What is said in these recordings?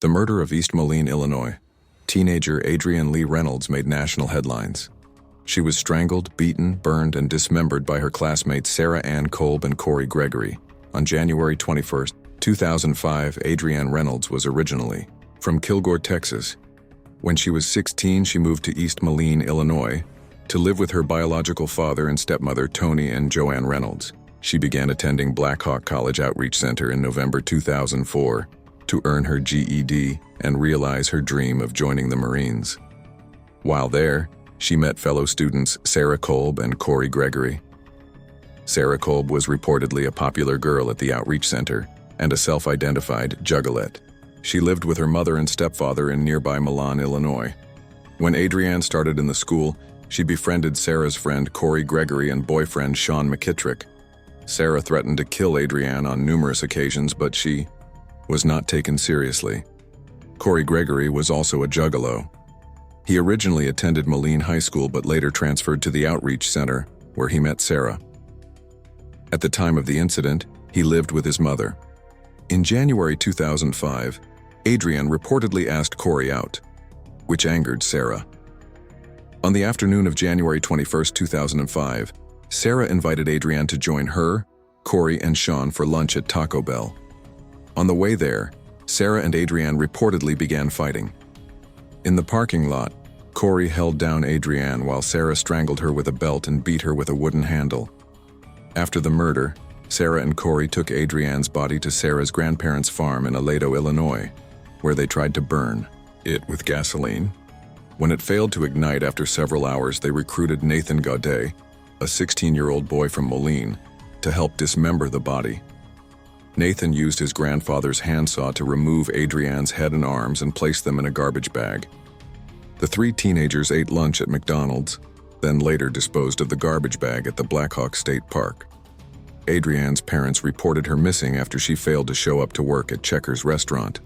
The murder of East Moline, Illinois. Teenager Adrianne Reynolds made national headlines. She was strangled, beaten, burned, and dismembered by her classmates Sarah Ann Kolb and Cory Gregory. On January 21, 2005, Adrianne Reynolds was originally from Kilgore, Texas. When she was 16, she moved to East Moline, Illinois, to live with her biological father and stepmother Tony and Joanne Reynolds. She began attending Black Hawk College Outreach Center in November 2004 to earn her GED and realize her dream of joining the Marines. While there, she met fellow students Sarah Kolb and Cory Gregory. Sarah Kolb was reportedly a popular girl at the Outreach Center and a self-identified juggalette. She lived with her mother and stepfather in nearby Milan, Illinois. When Adrianne started in the school, she befriended Sarah's friend Cory Gregory and boyfriend Sean McKittrick. Sarah threatened to kill Adrianne on numerous occasions, but she was not taken seriously. Cory Gregory was also a juggalo. He originally attended Moline High School but later transferred to the Outreach Center, where he met Sarah. At the time of the incident, he lived with his mother. In January 2005, Adrianne reportedly asked Cory out, which angered Sarah. On the afternoon of January 21, 2005, Sarah invited Adrianne to join her, Cory, and Sean for lunch at Taco Bell. On the way there, Sarah and Adrianne reportedly began fighting. In the parking lot, Cory held down Adrianne while Sarah strangled her with a belt and beat her with a wooden handle. After the murder, Sarah and Cory took Adrianne's body to Sarah's grandparents' farm in Aledo, Illinois, where they tried to burn it with gasoline. When it failed to ignite after several hours, they recruited Nathan Gaudet, a 16-year-old boy from Moline, to help dismember the body. Nathan used his grandfather's handsaw to remove Adrianne's head and arms and place them in a garbage bag. The three teenagers ate lunch at McDonald's, then later disposed of the garbage bag at the Black Hawk State Park. Adrianne's parents reported her missing after she failed to show up to work at Checkers restaurant.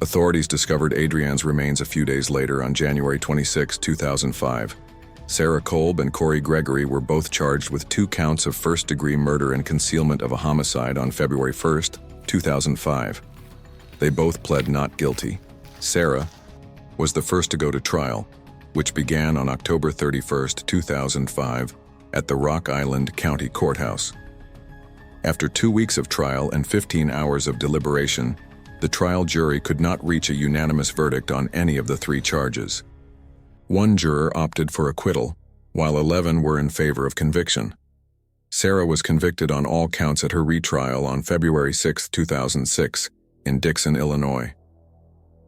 Authorities discovered Adrianne's remains a few days later on January 26, 2005. Sarah Kolb and Cory Gregory were both charged with 2 counts of first-degree murder and concealment of a homicide on February 1, 2005. They both pled not guilty. Sarah was the first to go to trial, which began on October 31, 2005, at the Rock Island County Courthouse. After 2 weeks of trial and 15 hours of deliberation, the trial jury could not reach a unanimous verdict on any of the 3 charges. 1 juror opted for acquittal, while 11 were in favor of conviction. Sarah was convicted on all counts at her retrial on February 6, 2006, in Dixon, Illinois.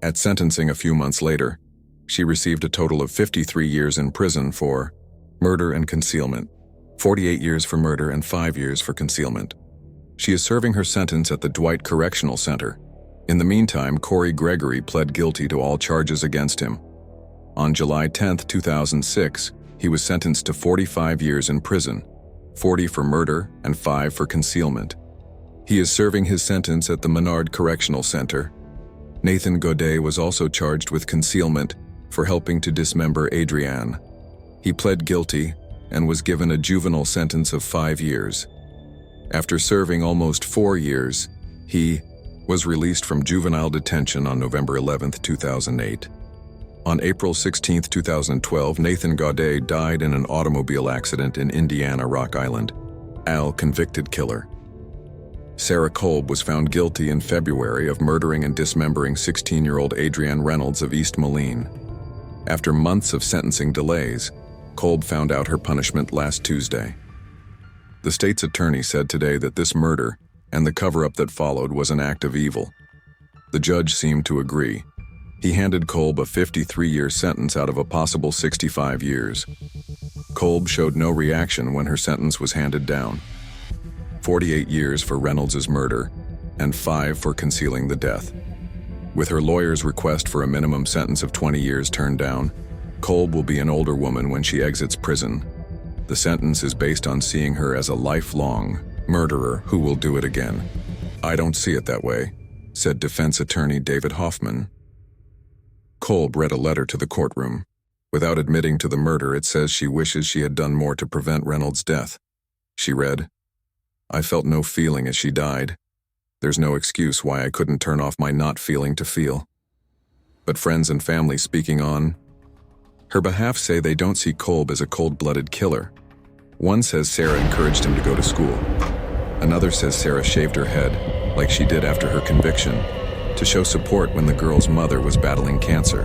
At sentencing a few months later, she received a total of 53 years in prison for murder and concealment, 48 years for murder and 5 years for concealment. She is serving her sentence at the Dwight Correctional Center. In the meantime, Cory Gregory pled guilty to all charges against him. On July 10, 2006, he was sentenced to 45 years in prison, 40 for murder and 5 for concealment. He is serving his sentence at the Menard Correctional Center. Nathan Gaudet was also charged with concealment for helping to dismember Adrianne. He pled guilty and was given a juvenile sentence of 5 years. After serving almost 4 years, he was released from juvenile detention on November 11, 2008. On April 16, 2012, Nathan Gaudet died in an automobile accident in Indiana, Rock Island. Convicted killer. Sarah Kolb was found guilty in February of murdering and dismembering 16-year-old Adrianne Reynolds of East Moline. After months of sentencing delays, Kolb found out her punishment last Tuesday. The state's attorney said today that this murder and the cover-up that followed was an act of evil. The judge seemed to agree. He handed Kolb a 53-year sentence out of a possible 65 years. Kolb showed no reaction when her sentence was handed down. 48 years for Reynolds' murder and 5 for concealing the death. With her lawyer's request for a minimum sentence of 20 years turned down, Kolb will be an older woman when she exits prison. The sentence is based on seeing her as a lifelong murderer who will do it again. "I don't see it that way," said defense attorney David Hoffman. Kolb read a letter to the courtroom. Without admitting to the murder, it says she wishes she had done more to prevent Reynolds' death. She read, "I felt no feeling as she died. There's no excuse why I couldn't turn off my not feeling to feel. But friends and family speaking on her behalf say they don't see Kolb as a cold-blooded killer. One says Sarah encouraged him to go to school. Another says Sarah shaved her head, like she did after her conviction, to show support when the girl's mother was battling cancer.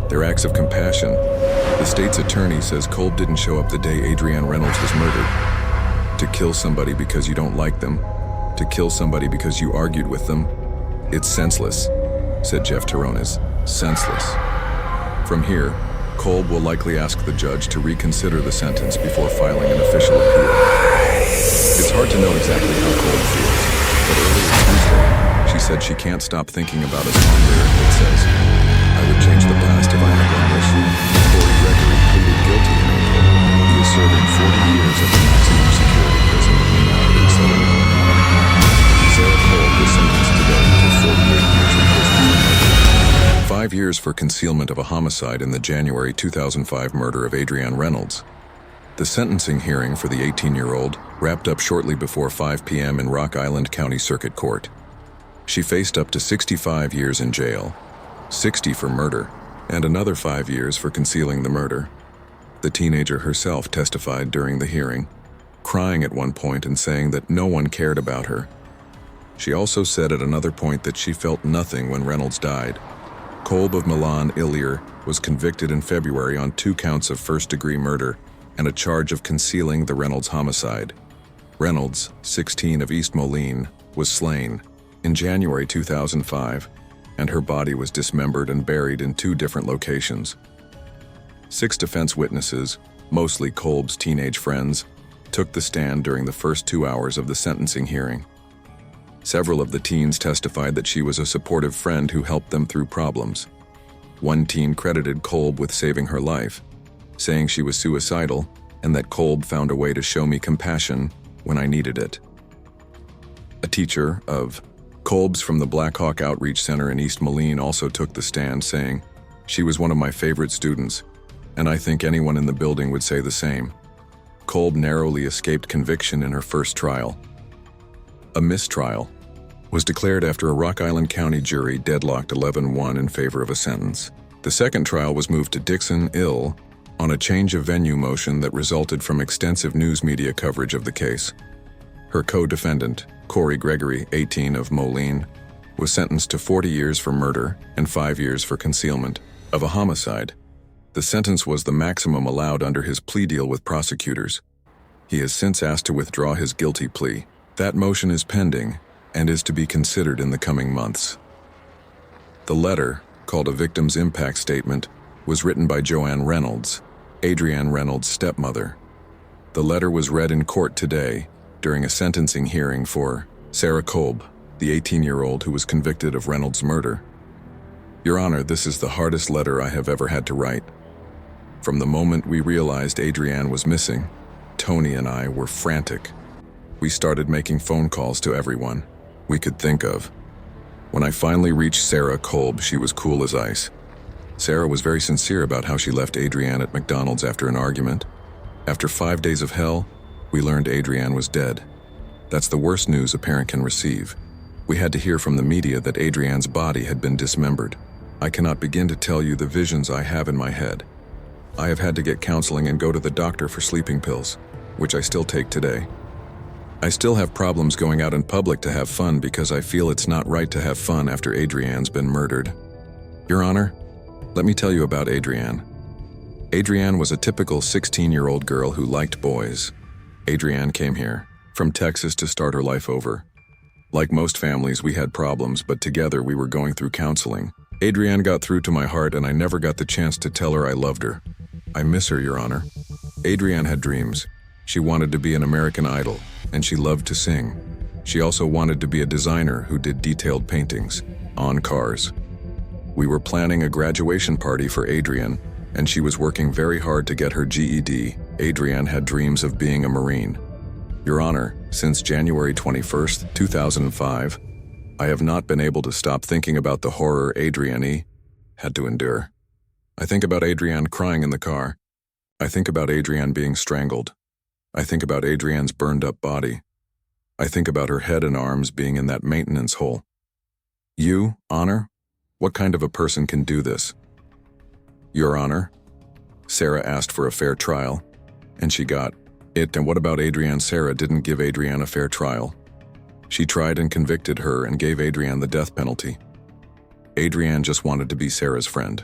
They're acts of compassion. The state's attorney says Kolb didn't show up the day Adrianne Reynolds was murdered. To kill somebody because you don't like them, to kill somebody because you argued with them, it's senseless, said Jeff Terrones. Senseless. From here, Kolb will likely ask the judge to reconsider the sentence before filing an official appeal. It's hard to know exactly how Kolb feels, but earlier Tuesday, she said she can't stop thinking about a song lyric that says, "I would change the past if I had one wish." Cory Gregory pleaded guilty in April. He is serving 40 years at the maximum security prison in Southern Illinois. Sarah Kolb was sentenced today to 48 years in prison for murder. 5 years for concealment of a homicide in the January 2005 murder of Adrianne Reynolds. The sentencing hearing for the 18-year-old wrapped up shortly before 5 p.m. in Rock Island County Circuit Court. She faced up to 65 years in jail, 60 for murder, and another 5 years for concealing the murder. The teenager herself testified during the hearing, crying at one point and saying that no one cared about her. She also said at another point that she felt nothing when Reynolds died. Kolb of Milan, Illyr, was convicted in February on 2 counts of first-degree murder and a charge of concealing the Reynolds homicide. Reynolds, 16 of East Moline, was slain in January 2005, and her body was dismembered and buried in 2 different locations. 6 defense witnesses, mostly Kolb's teenage friends, took the stand during the first 2 hours of the sentencing hearing. Several of the teens testified that she was a supportive friend who helped them through problems. One teen credited Kolb with saving her life, saying she was suicidal and that Kolb found a way to show me compassion when I needed it. A teacher of Kolb's from the Black Hawk Outreach Center in East Moline also took the stand, saying, "She was one of my favorite students, and I think anyone in the building would say the same." Kolb narrowly escaped conviction in her first trial. A mistrial was declared after a Rock Island County jury deadlocked 11-1 in favor of a sentence. The second trial was moved to Dixon, Ill, on a change of venue motion that resulted from extensive news media coverage of the case. Her co-defendant, Cory Gregory, 18 of Moline, was sentenced to 40 years for murder and 5 years for concealment of a homicide. The sentence was the maximum allowed under his plea deal with prosecutors. He has since asked to withdraw his guilty plea. That motion is pending and is to be considered in the coming months. The letter, called a Victim's Impact Statement, was written by Joanne Reynolds, Adrianne Reynolds' stepmother. The letter was read in court today during a sentencing hearing for Sarah Kolb, the 18-year-old who was convicted of Reynolds' murder. Your Honor, this is the hardest letter I have ever had to write. From the moment we realized Adrianne was missing, Tony and I were frantic. We started making phone calls to everyone we could think of. When I finally reached Sarah Kolb, she was cool as ice. Sarah was very sincere about how she left Adrianne at McDonald's after an argument. After 5 days of hell, we learned Adrianne was dead. That's the worst news a parent can receive. We had to hear from the media that Adrianne's body had been dismembered. I cannot begin to tell you the visions I have in my head. I have had to get counseling and go to the doctor for sleeping pills, which I still take today. I still have problems going out in public to have fun because I feel it's not right to have fun after Adrianne's been murdered. Your Honor, let me tell you about Adrianne. Adrianne was a typical 16-year-old girl who liked boys. Adrianne came here from Texas to start her life over. Like most families, we had problems, but together we were going through counseling. Adrianne got through to my heart, and I never got the chance to tell her I loved her. I miss her, Your Honor. Adrianne had dreams. She wanted to be an American Idol, and she loved to sing. She also wanted to be a designer who did detailed paintings on cars. We were planning a graduation party for Adrianne, and she was working very hard to get her GED. Adrianne had dreams of being a Marine. Your Honor, since January 21st, 2005, I have not been able to stop thinking about the horror Adrienne had to endure. I think about Adrianne crying in the car. I think about Adrianne being strangled. I think about Adrianne's burned-up body. I think about her head and arms being in that maintenance hole. You, Honor? What kind of a person can do this? Your Honor, Sarah asked for a fair trial, and she got it. And what about Adrienne? Sarah didn't give Adrienne a fair trial. She tried and convicted her and gave Adrienne the death penalty. Adrienne just wanted to be Sarah's friend.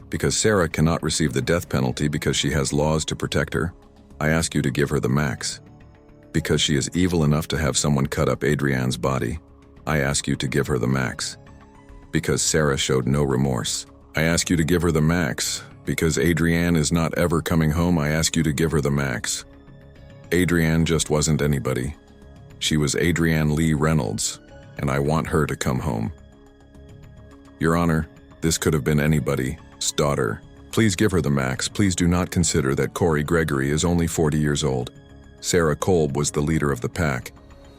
Because Sarah cannot receive the death penalty because she has laws to protect her, I ask you to give her the max. Because she is evil enough to have someone cut up Adrienne's body, I ask you to give her the max. Because Sarah showed no remorse, I ask you to give her the max. Because Adrienne is not ever coming home, I ask you to give her the max. Adrienne just wasn't anybody. She was Adrianne Lee Reynolds, and I want her to come home. Your Honor, this could have been anybody's daughter. Please give her the max. Please do not consider that Cory Gregory is only 40 years old. Sarah Kolb was the leader of the pack.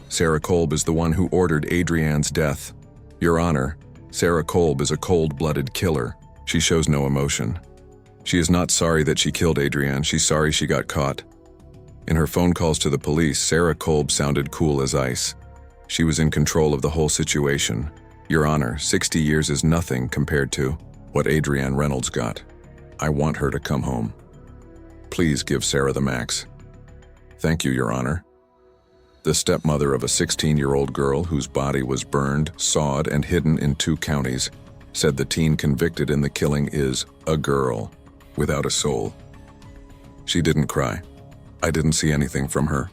Sarah Kolb is the one who ordered Adrienne's death. Your Honor, Sarah Kolb is a cold-blooded killer. She shows no emotion. She is not sorry that she killed Adrienne. She's sorry she got caught. In her phone calls to the police, Sarah Kolb sounded cool as ice. She was in control of the whole situation. Your Honor, 60 years is nothing compared to what Adrianne Reynolds got. I want her to come home. Please give Sarah the max. Thank you, Your Honor. The stepmother of a 16-year-old girl whose body was burned, sawed, and hidden in 2 counties said the teen convicted in the killing is a girl without a soul. She didn't cry. I didn't see anything from her,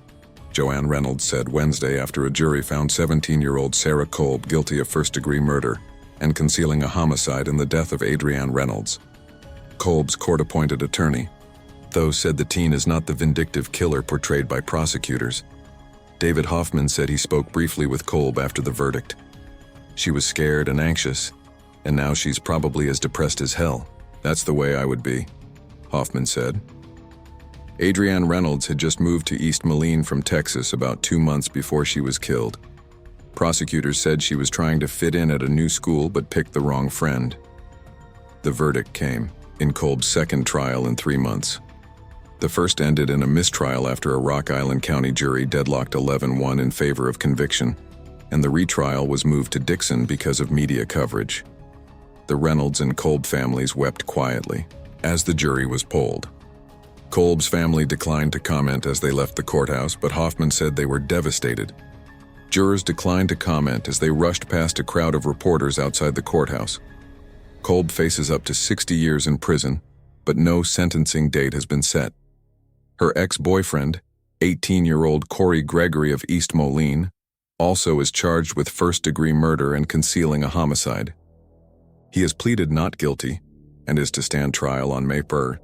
Joanne Reynolds said Wednesday after a jury found 17-year-old Sarah Kolb guilty of first-degree murder and concealing a homicide in the death of Adrianne Reynolds. Kolb's court-appointed attorney, though, said the teen is not the vindictive killer portrayed by prosecutors. David Hoffman said he spoke briefly with Kolb after the verdict. She was scared and anxious, and now she's probably as depressed as hell. That's the way I would be, Hoffman said. Adrianne Reynolds had just moved to East Moline from Texas about 2 months before she was killed. Prosecutors said she was trying to fit in at a new school but picked the wrong friend. The verdict came in Kolb's second trial in 3 months. The first ended in a mistrial after a Rock Island County jury deadlocked 11-1 in favor of conviction, and the retrial was moved to Dixon because of media coverage. The Reynolds and Kolb families wept quietly as the jury was polled. Kolb's family declined to comment as they left the courthouse, but Hoffman said they were devastated. Jurors declined to comment as they rushed past a crowd of reporters outside the courthouse. Kolb faces up to 60 years in prison, but no sentencing date has been set. Her ex-boyfriend, 18-year-old Cory Gregory of East Moline, also is charged with first-degree murder and concealing a homicide. He has pleaded not guilty and is to stand trial on May 1st.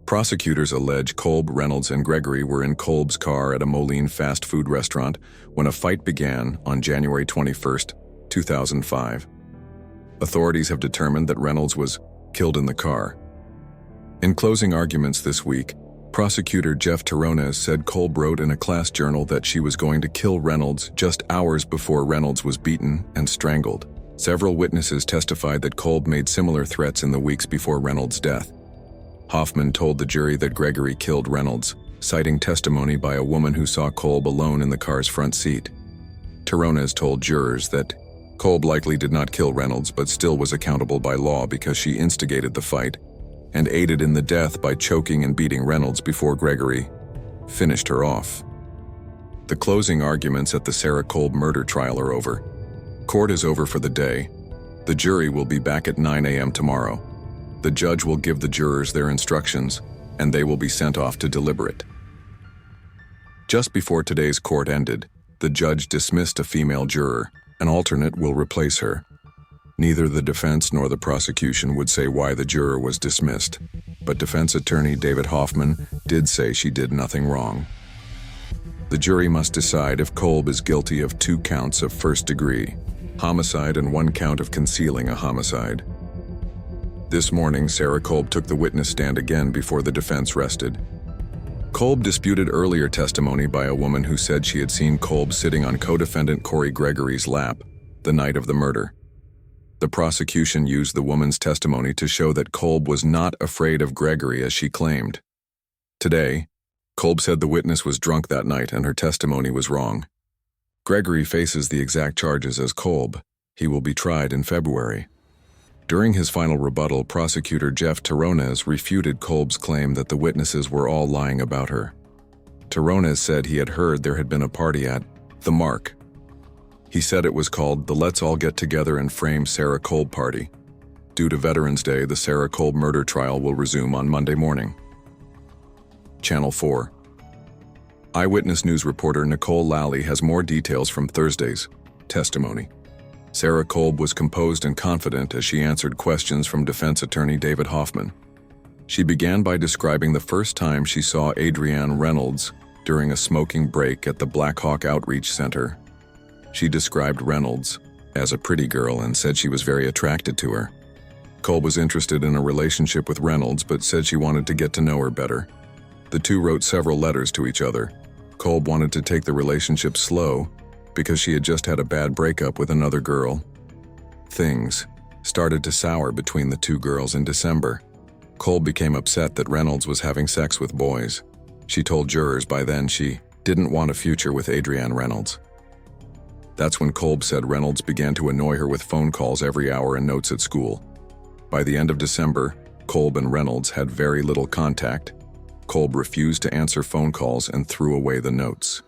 Prosecutors allege Kolb, Reynolds, and Gregory were in Kolb's car at a Moline fast food restaurant when a fight began on January 21, 2005. Authorities have determined that Reynolds was killed in the car. In closing arguments this week, prosecutor Jeff Terronez said Kolb wrote in a class journal that she was going to kill Reynolds just hours before Reynolds was beaten and strangled. Several witnesses testified that Kolb made similar threats in the weeks before Reynolds' death. Hoffman told the jury that Gregory killed Reynolds, citing testimony by a woman who saw Kolb alone in the car's front seat. Terronez told jurors that Kolb likely did not kill Reynolds but still was accountable by law because she instigated the fight and aided in the death by choking and beating Reynolds before Gregory finished her off. The closing arguments at the Sarah Kolb murder trial are over. Court is over for the day. The jury will be back at 9 a.m. tomorrow. The judge will give the jurors their instructions, and they will be sent off to deliberate. Just before today's court ended, the judge dismissed a female juror. An alternate will replace her. Neither the defense nor the prosecution would say why the juror was dismissed, but defense attorney David Hoffman did say she did nothing wrong. The jury must decide if Kolb is guilty of 2 counts of first-degree homicide and 1 count of concealing a homicide. This morning, Sarah Kolb took the witness stand again before the defense rested. Kolb disputed earlier testimony by a woman who said she had seen Kolb sitting on co-defendant Cory Gregory's lap the night of the murder. The prosecution used the woman's testimony to show that Kolb was not afraid of Gregory as she claimed. Today, Kolb said the witness was drunk that night and her testimony was wrong. Gregory faces the exact charges as Kolb. He will be tried in February. During his final rebuttal, prosecutor Jeff Terronez refuted Kolb's claim that the witnesses were all lying about her. Terronez said he had heard there had been a party at The Mark. He said it was called the Let's All Get Together and Frame Sarah Kolb Party. Due to Veterans Day, the Sarah Kolb murder trial will resume on Monday morning. Channel 4. Eyewitness News reporter Nicole Lally has more details from Thursday's testimony. Sarah Kolb was composed and confident as she answered questions from defense attorney David Hoffman. She began by describing the first time she saw Adrianne Reynolds during a smoking break at the Black Hawk Outreach Center. She described Reynolds as a pretty girl and said she was very attracted to her. Kolb was interested in a relationship with Reynolds but said she wanted to get to know her better. The two wrote several letters to each other. Kolb wanted to take the relationship slow because she had just had a bad breakup with another girl. Things started to sour between the two girls in December. Kolb became upset that Reynolds was having sex with boys. She told jurors by then she didn't want a future with Adrianne Reynolds. That's when Kolb said Reynolds began to annoy her with phone calls every hour and notes at school. By the end of December, Kolb and Reynolds had very little contact. Kolb refused to answer phone calls and threw away the notes.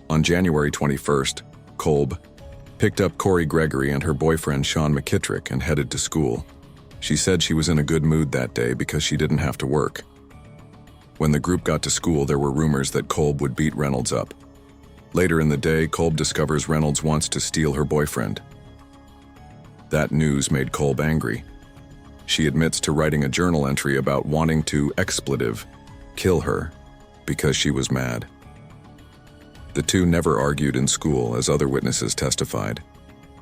On January 21st, Kolb picked up Cory Gregory and her boyfriend Sean McKittrick and headed to school. She said she was in a good mood that day because she didn't have to work. When the group got to school, there were rumors that Kolb would beat Reynolds up. Later in the day, Kolb discovers Reynolds wants to steal her boyfriend. That news made Kolb angry. She admits to writing a journal entry about wanting to kill her because she was mad. The two never argued in school, as other witnesses testified.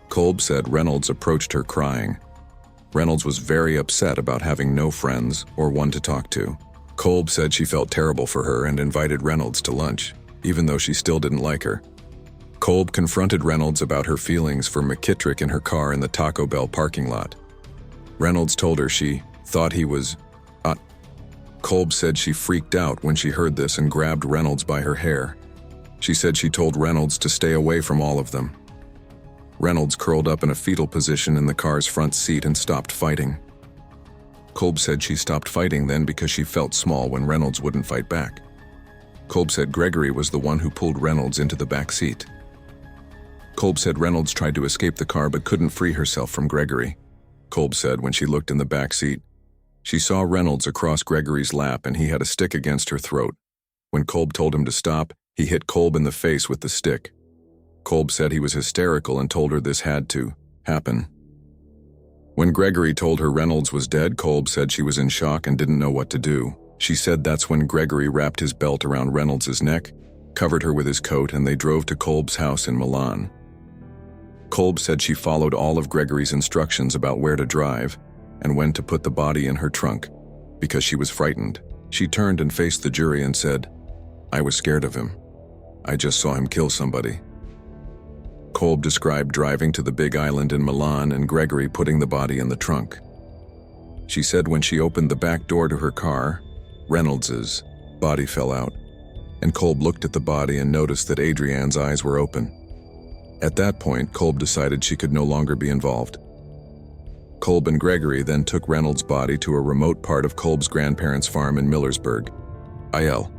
Kolb said Reynolds approached her crying. Reynolds was very upset about having no friends or one to talk to. Kolb said she felt terrible for her and invited Reynolds to lunch, even though she still didn't like her. Kolb confronted Reynolds about her feelings for McKittrick in her car in the Taco Bell parking lot. Reynolds told her she thought he was hot. Kolb said she freaked out when she heard this and grabbed Reynolds by her hair. She said she told Reynolds to stay away from all of them. Reynolds curled up in a fetal position in the car's front seat and stopped fighting. Kolb said she stopped fighting then because she felt small when Reynolds wouldn't fight back. Kolb said Gregory was the one who pulled Reynolds into the back seat. Kolb said Reynolds tried to escape the car but couldn't free herself from Gregory. Kolb said when she looked in the back seat, she saw Reynolds across Gregory's lap and he had a stick against her throat. When Kolb told him to stop, he hit Kolb in the face with the stick. Kolb said he was hysterical and told her this had to happen. When Gregory told her Reynolds was dead, Kolb said she was in shock and didn't know what to do. She said that's when Gregory wrapped his belt around Reynolds' neck, covered her with his coat, and they drove to Kolb's house in Milan. Kolb said she followed all of Gregory's instructions about where to drive and when to put the body in her trunk. Because she was frightened, she turned and faced the jury and said, "I was scared of him. I just saw him kill somebody." Kolb described driving to the Big Island in Milan and Gregory putting the body in the trunk. She said when she opened the back door to her car, Reynolds's body fell out, and Kolb looked at the body and noticed that Adrianne's eyes were open. At that point, Kolb decided she could no longer be involved. Kolb and Gregory then took Reynolds' body to a remote part of Kolb's grandparents' farm in Millersburg, IL.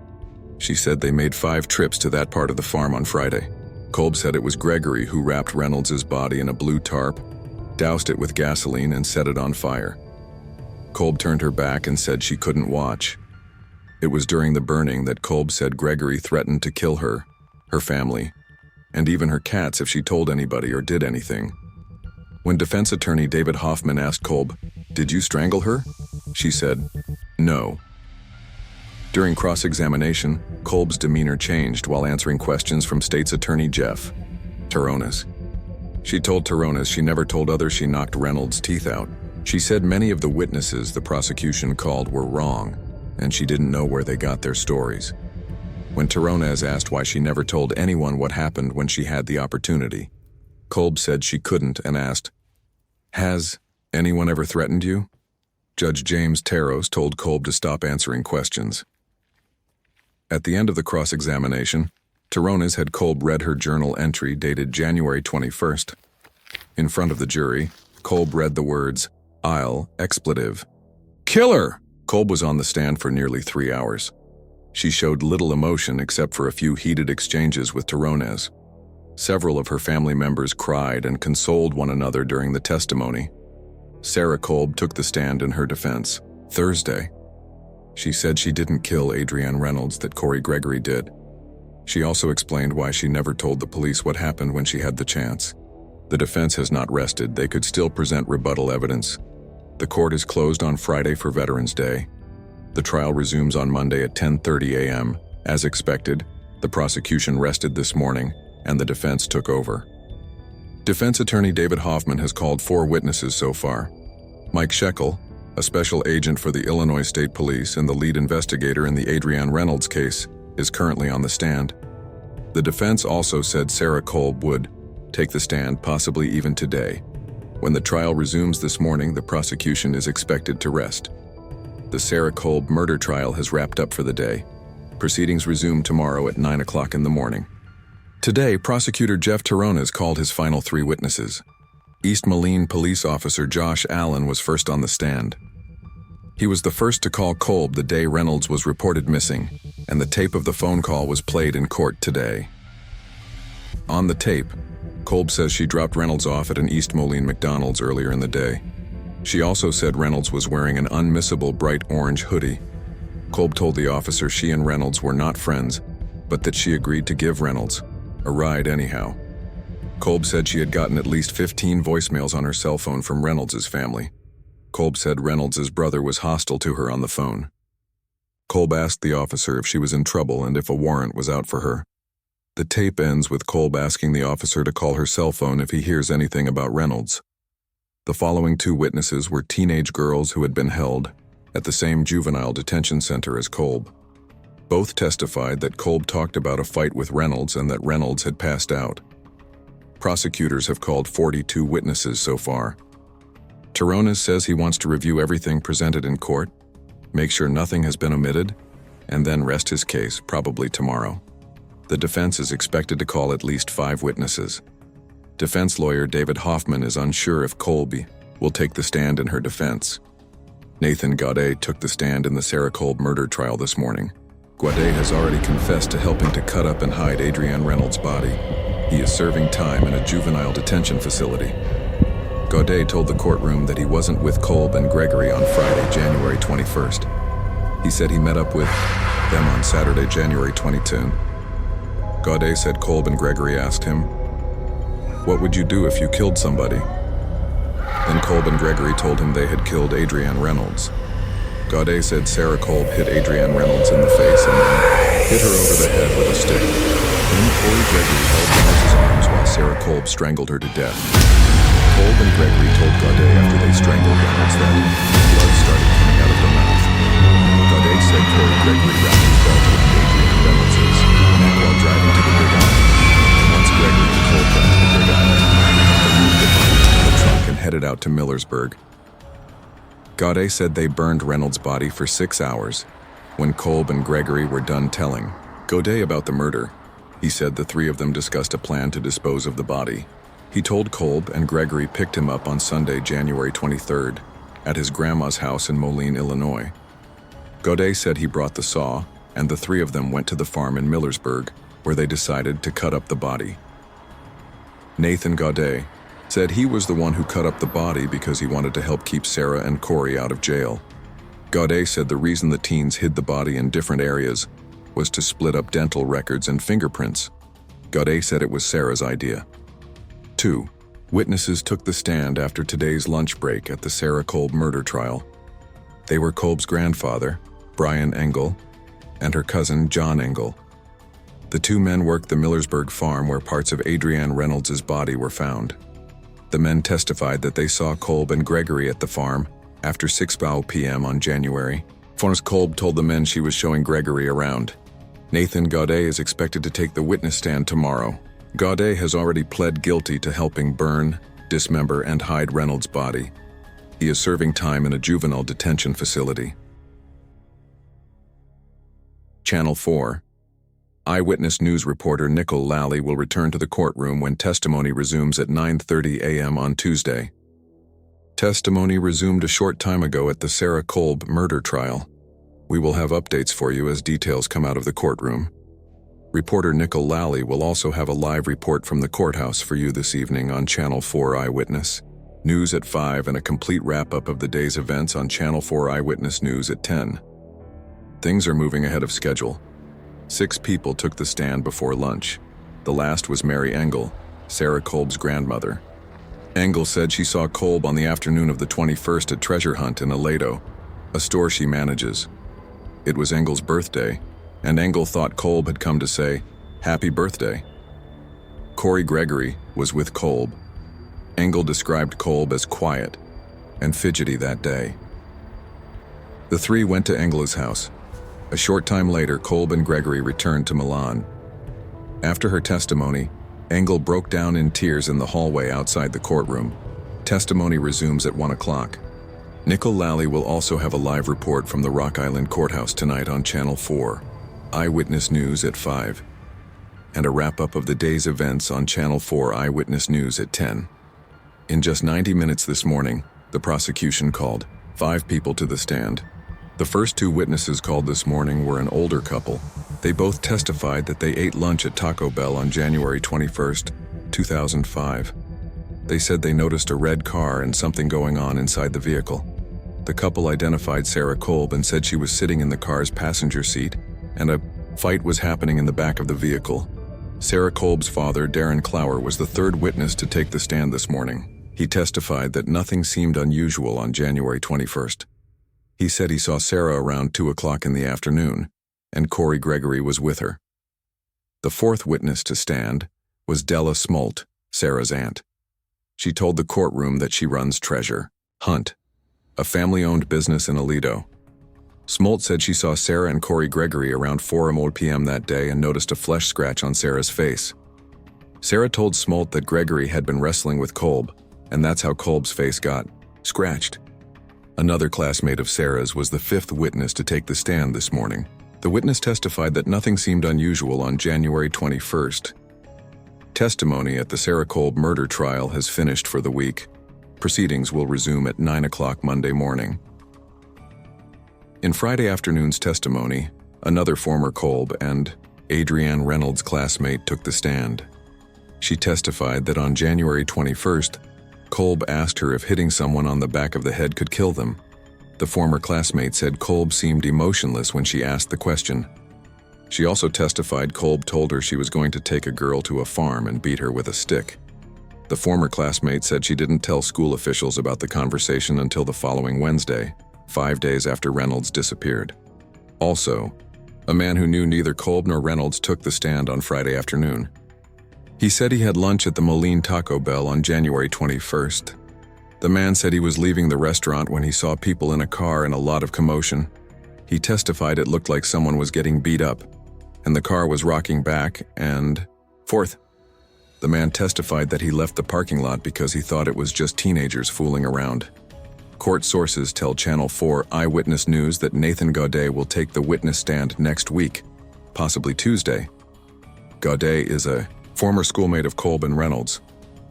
She said they made 5 trips to that part of the farm on Friday. Kolb said it was Gregory who wrapped Reynolds' body in a blue tarp, doused it with gasoline, and set it on fire. Kolb turned her back and said she couldn't watch. It was during the burning that Kolb said Gregory threatened to kill her, her family, and even her cats if she told anybody or did anything. When defense attorney David Hoffman asked Kolb, "Did you strangle her?" she said, "No." During cross-examination, Kolb's demeanor changed while answering questions from state's attorney Jeff Terronez. She told Terronez she never told others she knocked Reynolds' teeth out. She said many of the witnesses the prosecution called were wrong, and she didn't know where they got their stories. When Terronez asked why she never told anyone what happened when she had the opportunity, Kolb said she couldn't and asked, "Has anyone ever threatened you?" Judge James Taros told Kolb to stop answering questions. At the end of the cross-examination, Tarones had Kolb read her journal entry dated January 21st. In front of the jury, Kolb read the words, "I'll, expletive, killer!" Kolb was on the stand for nearly 3 hours. She showed little emotion except for a few heated exchanges with Tarones. Several of her family members cried and consoled one another during the testimony. Sarah Kolb took the stand in her defense. Thursday, she said she didn't kill Adrianne Reynolds, that Cory Gregory did. She also explained why she never told the police what happened when she had the chance. The defense has not rested. They could still present rebuttal evidence. The court is closed on Friday for Veterans Day. The trial resumes on Monday at 10:30 a.m. As expected, the prosecution rested this morning, and the defense took over. Defense attorney David Hoffman has called 4 witnesses so far. Mike Shekel, a special agent for the Illinois State Police and the lead investigator in the Adrianne Reynolds case, is currently on the stand. The defense also said Sarah Kolb would take the stand possibly even today. When the trial resumes this morning, the prosecution is expected to rest. The Sarah Kolb murder trial has wrapped up for the day. Proceedings resume tomorrow at 9 o'clock in the morning. Today, prosecutor Jeff Tarones called his final 3 witnesses. East Moline police officer Josh Allen was first on the stand. He was the first to call Kolb the day Reynolds was reported missing, and the tape of the phone call was played in court today. On the tape, Kolb says she dropped Reynolds off at an East Moline McDonald's earlier in the day. She also said Reynolds was wearing an unmissable bright orange hoodie. Kolb told the officer she and Reynolds were not friends, but that she agreed to give Reynolds a ride anyhow. Kolb said she had gotten at least 15 voicemails on her cell phone from Reynolds' family. Kolb said Reynolds' brother was hostile to her on the phone. Kolb asked the officer if she was in trouble and if a warrant was out for her. The tape ends with Kolb asking the officer to call her cell phone if he hears anything about Reynolds. The following 2 witnesses were teenage girls who had been held at the same juvenile detention center as Kolb. Both testified that Kolb talked about a fight with Reynolds and that Reynolds had passed out. Prosecutors have called 42 witnesses so far. Tarones says he wants to review everything presented in court, make sure nothing has been omitted, and then rest his case, probably tomorrow. The defense is expected to call at least 5 witnesses. Defense lawyer David Hoffman is unsure if Kolb will take the stand in her defense. Nathan Gaudet took the stand in the Sarah Kolb murder trial this morning. Gaudet has already confessed to helping to cut up and hide Adrianne Reynolds' body. He is serving time in a juvenile detention facility. Gaudet told the courtroom that he wasn't with Kolb and Gregory on Friday, January 21st. He said he met up with them on Saturday, January 22. Gaudet said Kolb and Gregory asked him, "What would you do if you killed somebody?" Then Kolb and Gregory told him they had killed Adrianne Reynolds. Gaudet said Sarah Kolb hit Adrianne Reynolds in the face and then hit her over the head with a stick. Then Cory Gregory held Reynolds' arms while Sarah Kolb strangled her to death. Kolb and Gregory told Gaudet after they strangled Reynolds that blood started coming out of her mouth. Gaudet said Cory Gregory wrapped his belt around Adrianne Reynolds' neck while driving to the Big Island. Once Gregory and Kolb got to the Big Island, they moved the body in the trunk and headed out to Millersburg. Gaudet said they burned Reynolds' body for 6 hours. When Kolb and Gregory were done telling Gaudet about the murder, he said the 3 of them discussed a plan to dispose of the body. He told Kolb and Gregory picked him up on Sunday, January 23rd, at his grandma's house in Moline, Illinois. Gaudet said he brought the saw, and the 3 of them went to the farm in Millersburg, where they decided to cut up the body. Nathan Gaudet said he was the one who cut up the body because he wanted to help keep Sarah and Cory out of jail. Gaudet said the reason the teens hid the body in different areas was to split up dental records and fingerprints. Gaudet said it was Sarah's idea. 2 witnesses took the stand after today's lunch break at the Sarah Kolb murder trial. They were Kolb's grandfather, Brian Engel, and her cousin, John Engel. The 2 men worked the Millersburg farm where parts of Adrianne Reynolds' body were found. The men testified that they saw Kolb and Gregory at the farm after 6 p.m. on January. Kolb told the men she was showing Gregory around. Nathan Gaudet is expected to take the witness stand tomorrow. Gaudet has already pled guilty to helping burn, dismember, and hide Reynolds' body. He is serving time in a juvenile detention facility. Channel 4. Eyewitness news reporter Nicole Lally will return to the courtroom when testimony resumes at 9:30 a.m. on Tuesday. Testimony resumed a short time ago at the Sarah Kolb murder trial. We will have updates for you as details come out of the courtroom. Reporter Nicole Lally will also have a live report from the courthouse for you this evening on Channel 4 Eyewitness News at 5 and a complete wrap-up of the day's events on Channel 4 Eyewitness News at 10. Things are moving ahead of schedule. 6 people took the stand before lunch. The last was Mary Engel, Sarah Kolb's grandmother. Engel said she saw Kolb on the afternoon of the 21st at Treasure Hunt in Aledo, a store she manages. It was Engel's birthday, and Engel thought Kolb had come to say, "Happy birthday." Cory Gregory was with Kolb. Engel described Kolb as quiet and fidgety that day. The 3 went to Engel's house. A short time later, Kolb and Gregory returned to Milan. After her testimony, Engel broke down in tears in the hallway outside the courtroom. Testimony resumes at 1 o'clock. Nicole Lally will also have a live report from the Rock Island Courthouse tonight on Channel 4, Eyewitness News at 5, and a wrap-up of the day's events on Channel 4 Eyewitness News at 10. In just 90 minutes this morning, the prosecution called 5 people to the stand. The first 2 witnesses called this morning were an older couple. They both testified that they ate lunch at Taco Bell on January 21st, 2005. They said they noticed a red car and something going on inside the vehicle. The couple identified Sarah Kolb and said she was sitting in the car's passenger seat, and a fight was happening in the back of the vehicle. Sarah Kolb's father, Darren Clower, was the 3rd witness to take the stand this morning. He testified that nothing seemed unusual on January 21st. He said he saw Sarah around 2 o'clock in the afternoon, and Cory Gregory was with her. The 4th witness to stand was Della Smolt, Sarah's aunt. She told the courtroom that she runs Treasure Hunt, a family-owned business in Aledo. Smolt said she saw Sarah and Cory Gregory around 4 p.m. that day and noticed a flesh scratch on Sarah's face. Sarah told Smolt that Gregory had been wrestling with Kolb, and that's how Kolb's face got scratched. Another classmate of Sarah's was the 5th witness to take the stand this morning. The witness testified that nothing seemed unusual on January 21st. Testimony at the Sarah Kolb murder trial has finished for the week. Proceedings will resume at 9 o'clock Monday morning. In Friday afternoon's testimony, another former Kolb and Adrianne Reynolds classmate took the stand. She testified that on January 21st, Kolb asked her if hitting someone on the back of the head could kill them. The former classmate said Kolb seemed emotionless when she asked the question. She also testified Kolb told her she was going to take a girl to a farm and beat her with a stick. The former classmate said she didn't tell school officials about the conversation until the following Wednesday, 5 days after Reynolds disappeared. Also, a man who knew neither Kolb nor Reynolds took the stand on Friday afternoon. He said he had lunch at the Moline Taco Bell on January 21st. The man said he was leaving the restaurant when he saw people in a car and a lot of commotion. He testified it looked like someone was getting beat up, and the car was rocking back and forth. The man testified that he left the parking lot because he thought it was just teenagers fooling around. Court sources tell Channel 4 Eyewitness News that Nathan Gaudet will take the witness stand next week, possibly Tuesday. Gaudet is a former schoolmate of Kolb and Reynolds.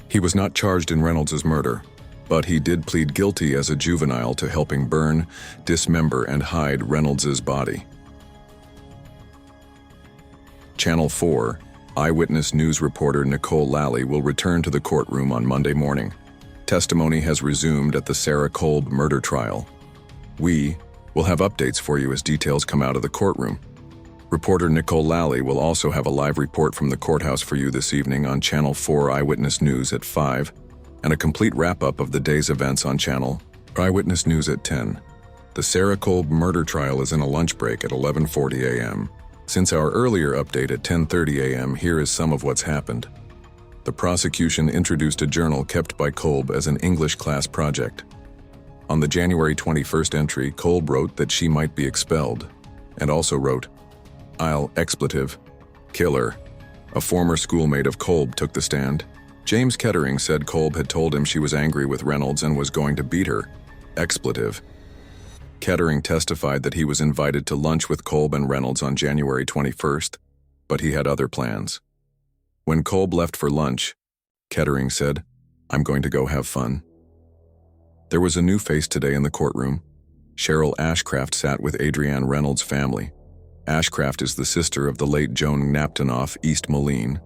He was not charged in Reynolds' murder, but he did plead guilty as a juvenile to helping burn, dismember, and hide Reynolds' body. Channel 4 Eyewitness News reporter Nicole Lally will return to the courtroom on Monday morning. Testimony has resumed at the Sarah Kolb murder trial. We will have updates for you as details come out of the courtroom. Reporter Nicole Lally will also have a live report from the courthouse for you this evening on Channel 4 Eyewitness News at 5, and a complete wrap-up of the day's events on Channel Eyewitness News at 10. The Sarah Kolb murder trial is in a lunch break at 11:40 a.m. Since our earlier update at 10:30 a.m., here is some of what's happened. The prosecution introduced a journal kept by Kolb as an English class project. On the January 21st entry, Kolb wrote that she might be expelled, and also wrote, "I'll expletive, killer." A former schoolmate of Kolb took the stand. James Kettering said Kolb had told him she was angry with Reynolds and was going to beat her. expletive. Kettering testified that he was invited to lunch with Kolb and Reynolds on January 21st, but he had other plans. When Kolb left for lunch, Kettering said, "I'm going to go have fun." There was a new face today in the courtroom. Cheryl Ashcraft sat with Adrianne Reynolds' family. Ashcraft is the sister of the late Joan Knapton off East Moline.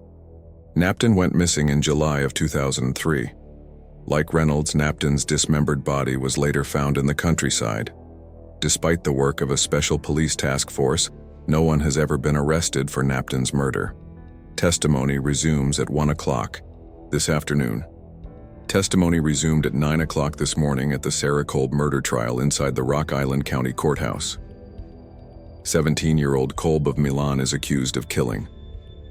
Knapton went missing in July of 2003. Like Reynolds, Knapton's dismembered body was later found in the countryside. Despite the work of a special police task force, no one has ever been arrested for Knapton's murder. Testimony resumes at 1 o'clock this afternoon. Testimony resumed at 9 o'clock this morning at the Sarah Kolb murder trial inside the Rock Island County Courthouse. 17-year-old Kolb of Milan is accused of killing,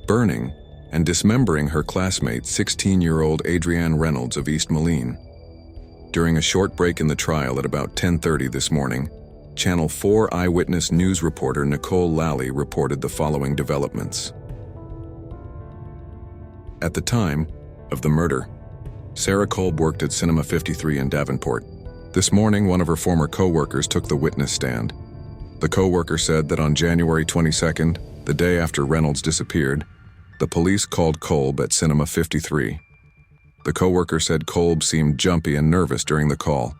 burning, and dismembering her classmate, 16-year-old Adrianne Reynolds of East Moline. During a short break in the trial at about 10:30 this morning, Channel 4 eyewitness news reporter Nicole Lally reported the following developments. At the time of the murder, Sarah Kolb worked at Cinema 53 in Davenport. This morning, one of her former co-workers took the witness stand. The co-worker said that on January 22nd, the day after Reynolds disappeared, the police called Kolb at Cinema 53. The co-worker said Kolb seemed jumpy and nervous during the call.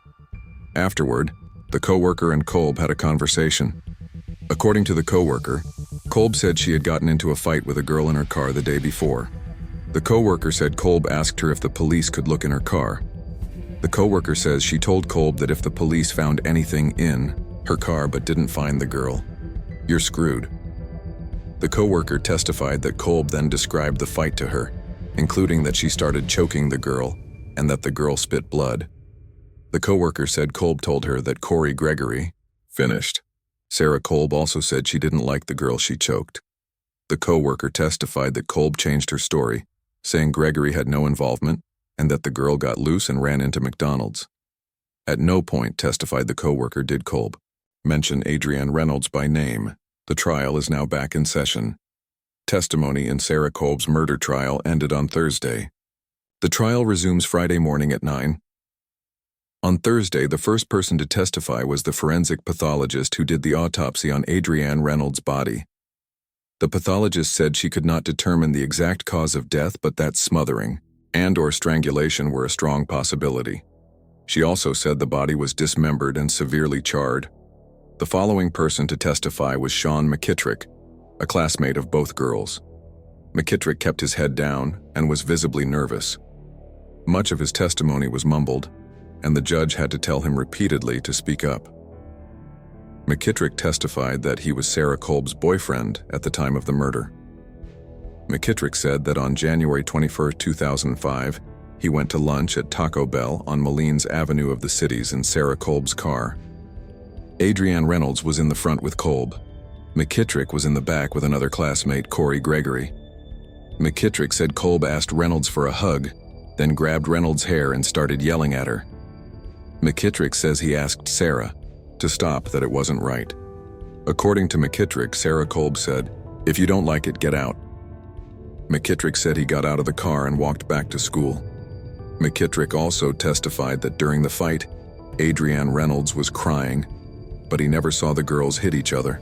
Afterward, the co-worker and Kolb had a conversation. According to the co-worker, Kolb said she had gotten into a fight with a girl in her car the day before. The co-worker said Kolb asked her if the police could look in her car. The co-worker says she told Kolb that if the police found anything in her car but didn't find the girl, "You're screwed." The co-worker testified that Kolb then described the fight to her, including that she started choking the girl and that the girl spit blood. The co-worker said Kolb told her that Cory Gregory finished. Sarah Kolb also said she didn't like the girl she choked. The co-worker testified that Kolb changed her story, saying Gregory had no involvement and that the girl got loose and ran into McDonald's. At no point, testified the co-worker, did Kolb mention Adrianne Reynolds by name. The trial is now back in session. Testimony in Sarah Kolb's murder trial ended on Thursday. The trial resumes Friday morning at 9. On Thursday, the first person to testify was the forensic pathologist who did the autopsy on Adrianne Reynolds' body. The pathologist said she could not determine the exact cause of death, but that smothering and/or strangulation were a strong possibility. She also said the body was dismembered and severely charred. The following person to testify was Sean McKittrick, a classmate of both girls. McKittrick kept his head down and was visibly nervous. Much of his testimony was mumbled, and the judge had to tell him repeatedly to speak up. McKittrick testified that he was Sarah Kolb's boyfriend at the time of the murder. McKittrick said that on January 21, 2005, he went to lunch at Taco Bell on Moline's Avenue of the Cities in Sarah Kolb's car. Adrianne Reynolds was in the front with Kolb. McKittrick was in the back with another classmate, Cory Gregory. McKittrick said Kolb asked Reynolds for a hug, then grabbed Reynolds' hair and started yelling at her. McKittrick says he asked Sarah to stop, that it wasn't right. According to McKittrick, Sarah Kolb said, "If you don't like it, get out." McKittrick said he got out of the car and walked back to school. McKittrick also testified that during the fight, Adrianne Reynolds was crying, but he never saw the girls hit each other.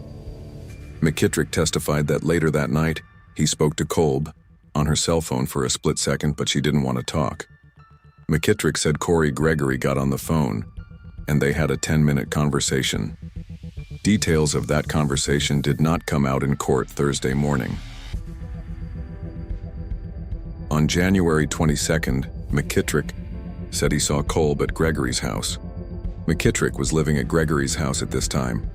McKittrick testified that later that night, he spoke to Kolb on her cell phone for a split second, but she didn't want to talk. McKittrick said Cory Gregory got on the phone, and they had a 10-minute conversation. Details of that conversation did not come out in court Thursday morning. On January 22nd, McKittrick said he saw Kolb at Gregory's house. McKittrick was living at Gregory's house at this time.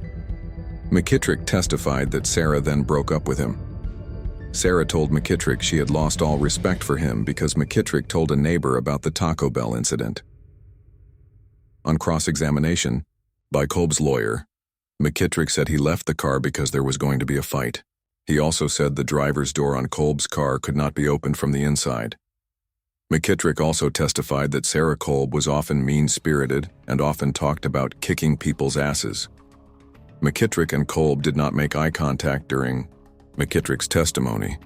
McKittrick testified that Sarah then broke up with him. Sarah told McKittrick she had lost all respect for him because McKittrick told a neighbor about the Taco Bell incident. On cross-examination by Kolb's lawyer, McKittrick said he left the car because there was going to be a fight. He also said the driver's door on Kolb's car could not be opened from the inside. McKittrick also testified that Sarah Kolb was often mean-spirited and often talked about kicking people's asses. McKittrick and Kolb did not make eye contact during McKittrick's testimony.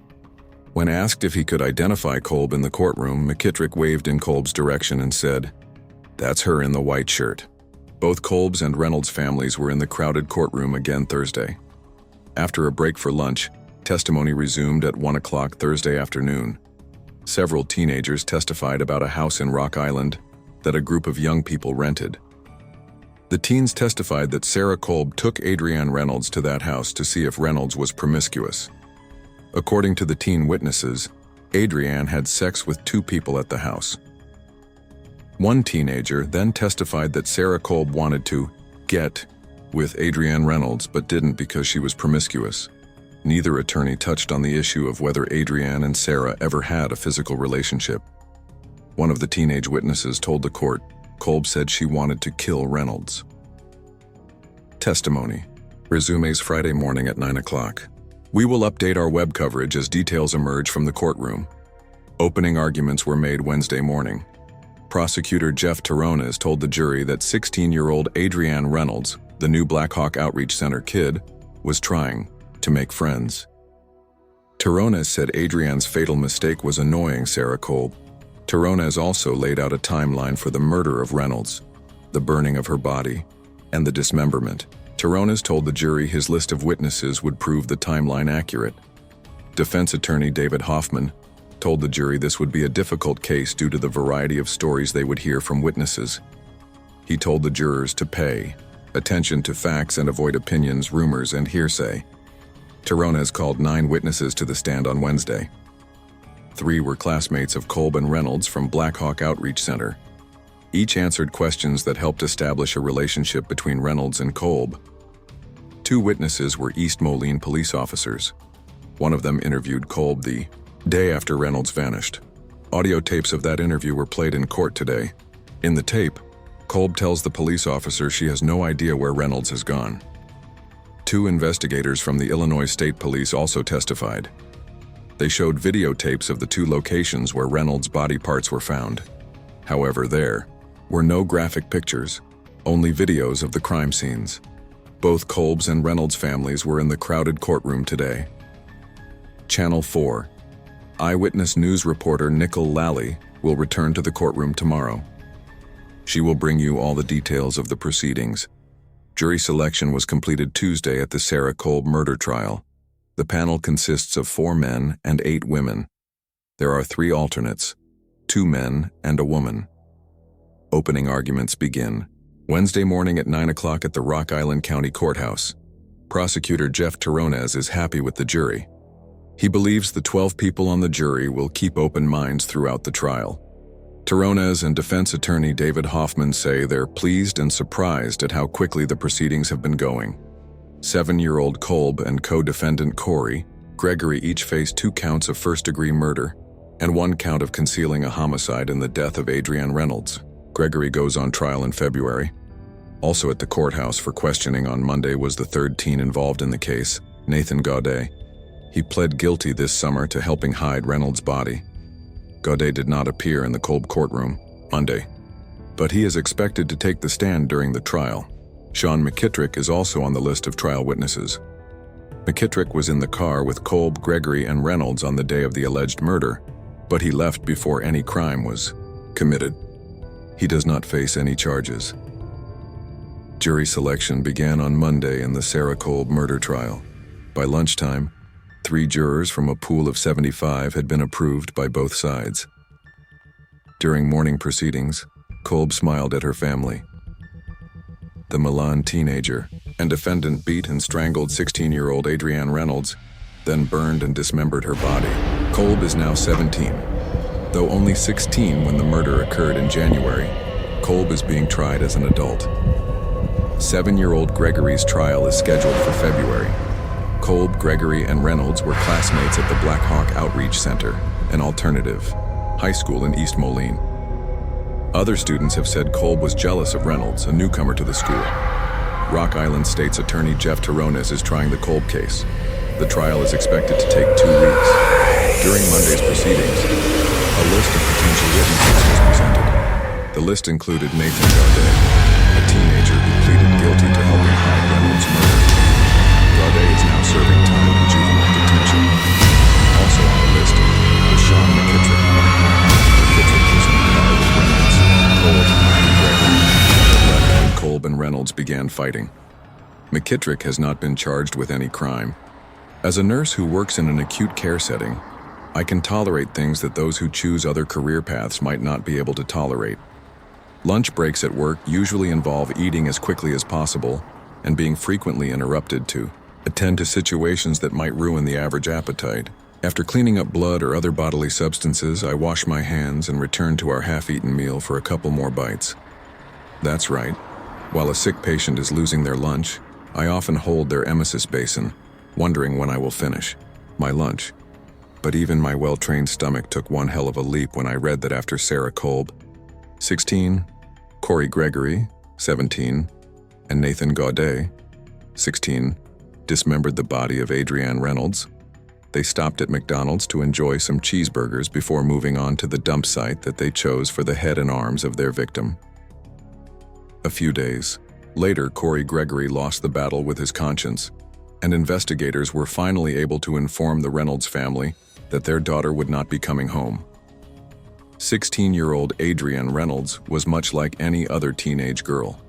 When asked if he could identify Kolb in the courtroom, McKittrick waved in Kolb's direction and said, "That's her in the white shirt." Both Kolb's and Reynolds' families were in the crowded courtroom again Thursday. After a break for lunch, testimony resumed at 1 o'clock Thursday afternoon. Several teenagers testified about a house in Rock Island that a group of young people rented. The teens testified that Sarah Kolb took Adrianne Reynolds to that house to see if Reynolds was promiscuous. According to the teen witnesses, Adrianne had sex with 2 people at the house. One teenager then testified that Sarah Kolb wanted to get with Adrianne Reynolds but didn't because she was promiscuous. Neither attorney touched on the issue of whether Adrianne and Sarah ever had a physical relationship. One of the teenage witnesses told the court Kolb said she wanted to kill Reynolds. Testimony resumes Friday morning at 9 o'clock. We will update our web coverage as details emerge from the courtroom. Opening arguments were made Wednesday morning. Prosecutor Jeff Terronez told the jury that 16-year-old Adrianne Reynolds, the new Black Hawk Outreach Center kid, was trying to make friends. Terronez said Adrianne's fatal mistake was annoying Sarah Kolb. Terronez also laid out a timeline for the murder of Reynolds, the burning of her body, and the dismemberment. Terronez told the jury his list of witnesses would prove the timeline accurate. Defense attorney David Hoffman told the jury this would be a difficult case due to the variety of stories they would hear from witnesses. He told the jurors to pay attention to facts and avoid opinions, rumors, and hearsay. Terronez called 9 witnesses to the stand on Wednesday. 3 were classmates of Kolb and Reynolds from Black Hawk Outreach Center. Each answered questions that helped establish a relationship between Reynolds and Kolb. 2 witnesses were East Moline police officers. One of them interviewed Kolb the day after Reynolds vanished. Audio tapes of that interview were played in court today. In the tape, Kolb tells the police officer she has no idea where Reynolds has gone. 2 investigators from the Illinois State Police also testified. They showed videotapes of the 2 locations where Reynolds' body parts were found. However, there were no graphic pictures, only videos of the crime scenes. Both Kolb's and Reynolds' families were in the crowded courtroom today. Channel 4. Eyewitness news reporter Nicole Lally will return to the courtroom tomorrow. She will bring you all the details of the proceedings. Jury selection was completed Tuesday at the Sarah Kolb murder trial. The panel consists of 4 men and 8 women. There are 3 alternates, 2 men and a woman. Opening arguments begin Wednesday morning at 9 o'clock at the Rock Island County Courthouse. Prosecutor Jeff Terronez is happy with the jury. He believes the 12 people on the jury will keep open minds throughout the trial. Terronez and defense attorney David Hoffman say they're pleased and surprised at how quickly the proceedings have been going. 7-year-old Kolb and co-defendant Cory Gregory each face 2 counts of first-degree murder and 1 count of concealing a homicide in the death of Adrianne Reynolds. Gregory goes on trial in February. Also at the courthouse for questioning on Monday was the 3rd teen involved in the case, Nathan Gaudet. He pled guilty this summer to helping hide Reynolds' body. Gaudet did not appear in the Kolb courtroom Monday, but he is expected to take the stand during the trial. Sean McKittrick is also on the list of trial witnesses. McKittrick was in the car with Kolb, Gregory, and Reynolds on the day of the alleged murder, but he left before any crime was committed. He does not face any charges. Jury selection began on Monday in the Sarah Kolb murder trial. By lunchtime, 3 jurors from a pool of 75 had been approved by both sides. During morning proceedings, Kolb smiled at her family. The Milan teenager and defendant beat and strangled 16-year-old Adrianne Reynolds, then burned and dismembered her body. Kolb is now 17. Though only 16 when the murder occurred in January, Kolb is being tried as an adult. 7-year-old Gregory's trial is scheduled for February. Kolb, Gregory, and Reynolds were classmates at the Black Hawk Outreach Center, an alternative high school in East Moline. Other students have said Kolb was jealous of Reynolds, a newcomer to the school. Rock Island State's Attorney Jeff Terronez is trying the Kolb case. The trial is expected to take 2 weeks. During Monday's proceedings, a list of potential witnesses was presented. The list included Nathan Gaudet, a teenager who pleaded guilty to helping hide Reynolds' murder. Gaudet is now serving time in juvenile detention. Also on the list was Sean McKittrick. McKittrick was in the car with Reynolds, Kolb, and Gregory, but left when Kolb and began fighting. McKittrick has not been charged with any crime. As a nurse who works in an acute care setting, I can tolerate things that those who choose other career paths might not be able to tolerate. Lunch breaks at work usually involve eating as quickly as possible and being frequently interrupted to attend to situations that might ruin the average appetite. After cleaning up blood or other bodily substances, I wash my hands and return to our half-eaten meal for a couple more bites. That's right. While a sick patient is losing their lunch, I often hold their emesis basin, wondering when I will finish my lunch. But even my well-trained stomach took one hell of a leap when I read that after Sarah Kolb, 16, Cory Gregory, 17, and Nathan Gaudet, 16, dismembered the body of Adrianne Reynolds, they stopped at McDonald's to enjoy some cheeseburgers before moving on to the dump site that they chose for the head and arms of their victim. A few days later, Cory Gregory lost the battle with his conscience, and investigators were finally able to inform the Reynolds family that their daughter would not be coming home. 16-year-old Adrianne Reynolds was much like any other teenage girl.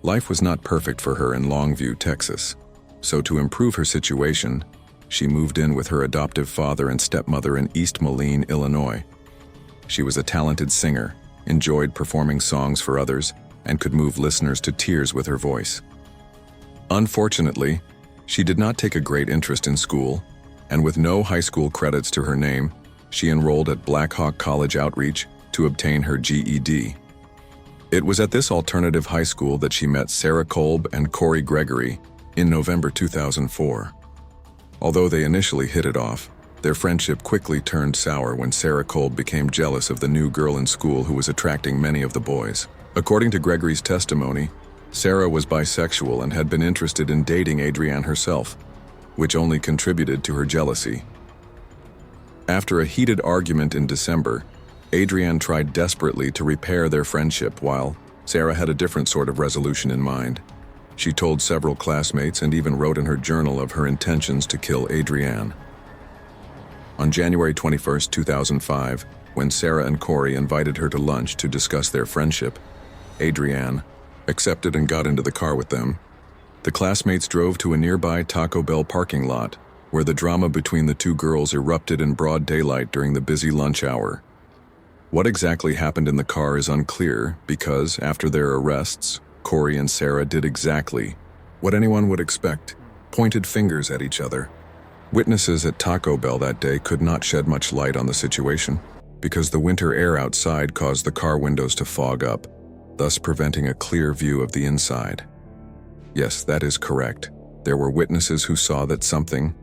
Life was not perfect for her in Longview, Texas, so to improve her situation, she moved in with her adoptive father and stepmother in East Moline, Illinois. She was a talented singer, enjoyed performing songs for others, and could move listeners to tears with her voice. Unfortunately, she did not take a great interest in school, and with no high school credits to her name, she enrolled at Black Hawk College Outreach to obtain her GED. It was at this alternative high school that she met Sarah Kolb and Cory Gregory in November 2004. Although they initially hit it off, their friendship quickly turned sour when Sarah Kolb became jealous of the new girl in school who was attracting many of the boys. According to Gregory's testimony, Sarah was bisexual and had been interested in dating Adrianne herself, which only contributed to her jealousy. After a heated argument in December, Adrianne tried desperately to repair their friendship while Sarah had a different sort of resolution in mind. She told several classmates and even wrote in her journal of her intentions to kill Adrianne. On January 21, 2005, when Sarah and Cory invited her to lunch to discuss their friendship, Adrianne accepted and got into the car with them. The classmates drove to a nearby Taco Bell parking lot, where the drama between the two girls erupted in broad daylight during the busy lunch hour. What exactly happened in the car is unclear because, after their arrests, Cory and Sarah did exactly what anyone would expect, pointed fingers at each other. Witnesses at Taco Bell that day could not shed much light on the situation because the winter air outside caused the car windows to fog up, thus preventing a clear view of the inside. Yes, that is correct. There were witnesses who saw that something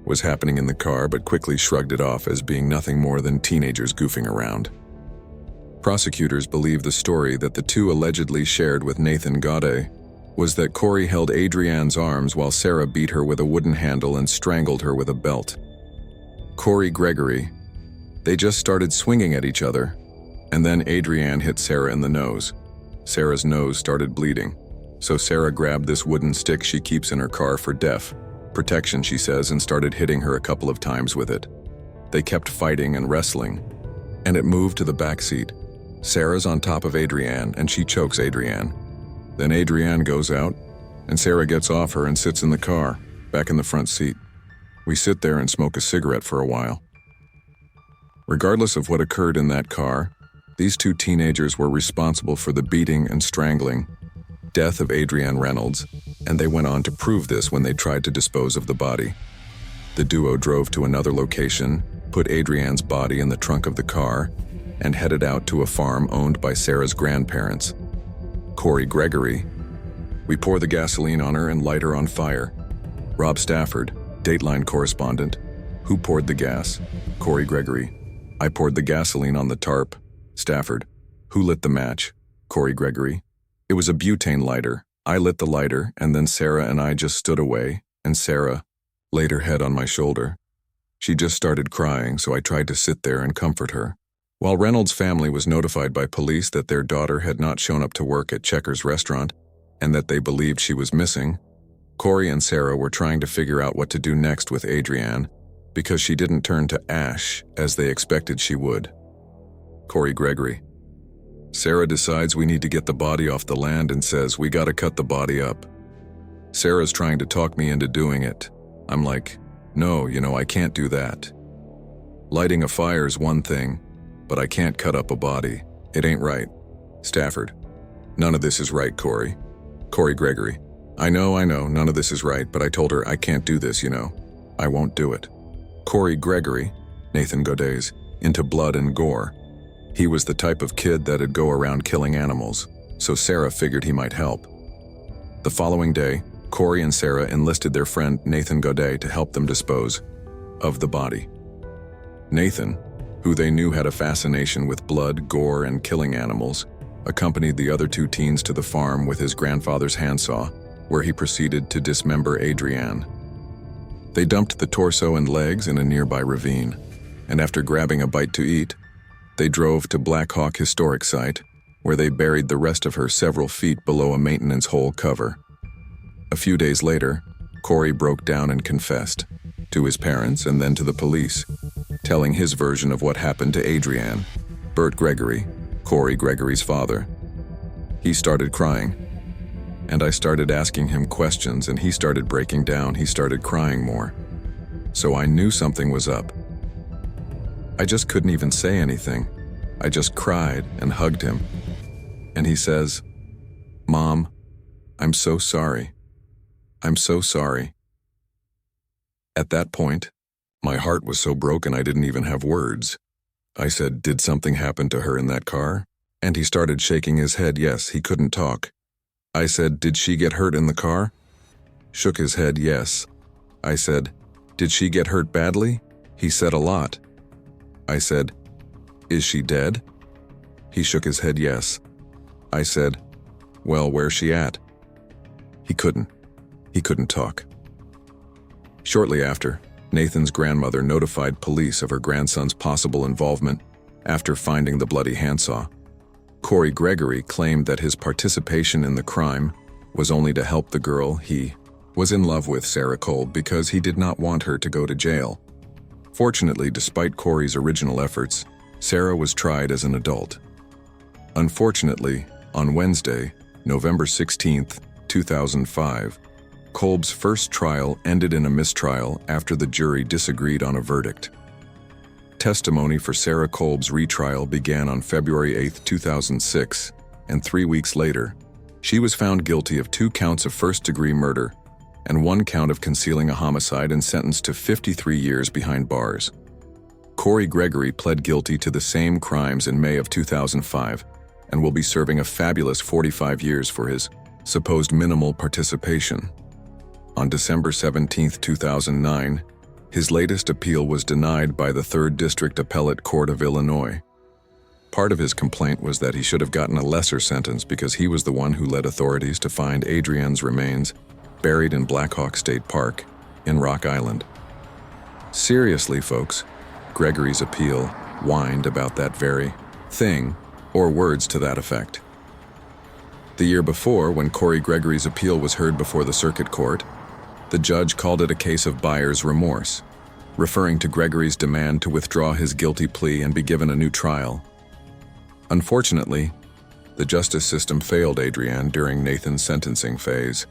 was happening in the car but quickly shrugged it off as being nothing more than teenagers goofing around. Prosecutors believe the story that the two allegedly shared with Nathan Gaudet was that Cory held Adrianne's arms while Sarah beat her with a wooden handle and strangled her with a belt. Cory Gregory, they just started swinging at each other, and then Adrianne hit Sarah in the nose. Sarah's nose started bleeding, so Sarah grabbed this wooden stick she keeps in her car for protection, she says, and started hitting her a couple of times with it. They kept fighting and wrestling, and it moved to the back seat. Sarah's on top of Adrianne, and she chokes Adrianne. Then Adrianne goes out, and Sarah gets off her and sits in the car, back in the front seat. We sit there and smoke a cigarette for a while. Regardless of what occurred in that car, these two teenagers were responsible for the beating and strangling death of Adrianne Reynolds, and they went on to prove this when they tried to dispose of the body. The duo drove to another location, put Adrianne's body in the trunk of the car, and headed out to a farm owned by Sarah's grandparents. Cory Gregory, we pour the gasoline on her and light her on fire. Rob Stafford, Dateline correspondent, who poured the gas? Cory Gregory, I poured the gasoline on the tarp. Stafford, who lit the match? Cory Gregory, it was a butane lighter. I lit the lighter, and then Sarah and I just stood away, and Sarah laid her head on my shoulder. She just started crying, so I tried to sit there and comfort her. While Reynolds' family was notified by police that their daughter had not shown up to work at Checkers restaurant and that they believed she was missing, Cory and Sarah were trying to figure out what to do next with Adrianne because she didn't turn to ash as they expected she would. Cory Gregory, Sarah decides we need to get the body off the land and says we gotta cut the body up. Sarah's trying to talk me into doing it. I'm like, no, I can't do that. Lighting a fire's one thing, but I can't cut up a body. It ain't right. Stafford. None of this is right, Cory. Cory Gregory. I know, none of this is right, but I told her I can't do this, I won't do it. Cory Gregory, Nathan Gaudet's, into blood and gore. He was the type of kid that'd go around killing animals, so Sarah figured he might help. The following day, Cory and Sarah enlisted their friend Nathan Gaudet to help them dispose of the body. Nathan, who they knew had a fascination with blood, gore, and killing animals, accompanied the other two teens to the farm with his grandfather's handsaw, where he proceeded to dismember Adrienne. They dumped the torso and legs in a nearby ravine, and after grabbing a bite to eat, they drove to Black Hawk Historic Site, where they buried the rest of her several feet below a maintenance hole cover. A few days later, Cory broke down and confessed, to his parents and then to the police, telling his version of what happened to Adrienne, Bert Gregory, Cory Gregory's father. He started crying, and I started asking him questions, and he started breaking down. He started crying more. So I knew something was up. I just couldn't even say anything. I just cried and hugged him. And he says, "Mom, I'm so sorry. I'm so sorry." At that point, my heart was so broken I didn't even have words. I said, "Did something happen to her in that car?" And he started shaking his head. Yes, he couldn't talk. I said, "Did she get hurt in the car?" Shook his head, yes. I said, "Did she get hurt badly?" He said, "A lot." I said, "Is she dead?" He shook his head, yes. I said, "Well, where's she at?" He couldn't talk. Shortly after, Nathan's grandmother notified police of her grandson's possible involvement after finding the bloody handsaw. Cory Gregory claimed that his participation in the crime was only to help the girl he was in love with, Sarah Kolb, because he did not want her to go to jail. Fortunately, despite Cory's original efforts, Sarah was tried as an adult. Unfortunately, on Wednesday, November 16, 2005, Kolb's first trial ended in a mistrial after the jury disagreed on a verdict. Testimony for Sarah Kolb's retrial began on February 8, 2006, and 3 weeks later, she was found guilty of 2 counts of first-degree murder and 1 count of concealing a homicide and sentenced to 53 years behind bars. Cory Gregory pled guilty to the same crimes in May of 2005 and will be serving a fabulous 45 years for his supposed minimal participation. On December 17, 2009, his latest appeal was denied by the 3rd District Appellate Court of Illinois. Part of his complaint was that he should have gotten a lesser sentence because he was the one who led authorities to find Adrienne's remains buried in Black Hawk State Park in Rock Island. Seriously, folks, Gregory's appeal whined about that very thing, or words to that effect. The year before, when Cory Gregory's appeal was heard before the circuit court, the judge called it a case of buyer's remorse, referring to Gregory's demand to withdraw his guilty plea and be given a new trial. Unfortunately, the justice system failed Adrienne during Nathan's sentencing phase.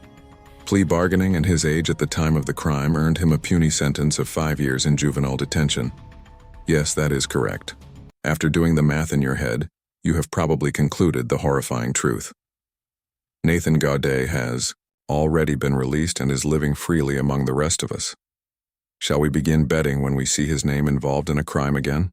Plea bargaining and his age at the time of the crime earned him a puny sentence of 5 years in juvenile detention. Yes, that is correct. After doing the math in your head, you have probably concluded the horrifying truth. Nathan Gaudet has already been released and is living freely among the rest of us. Shall we begin betting when we see his name involved in a crime again?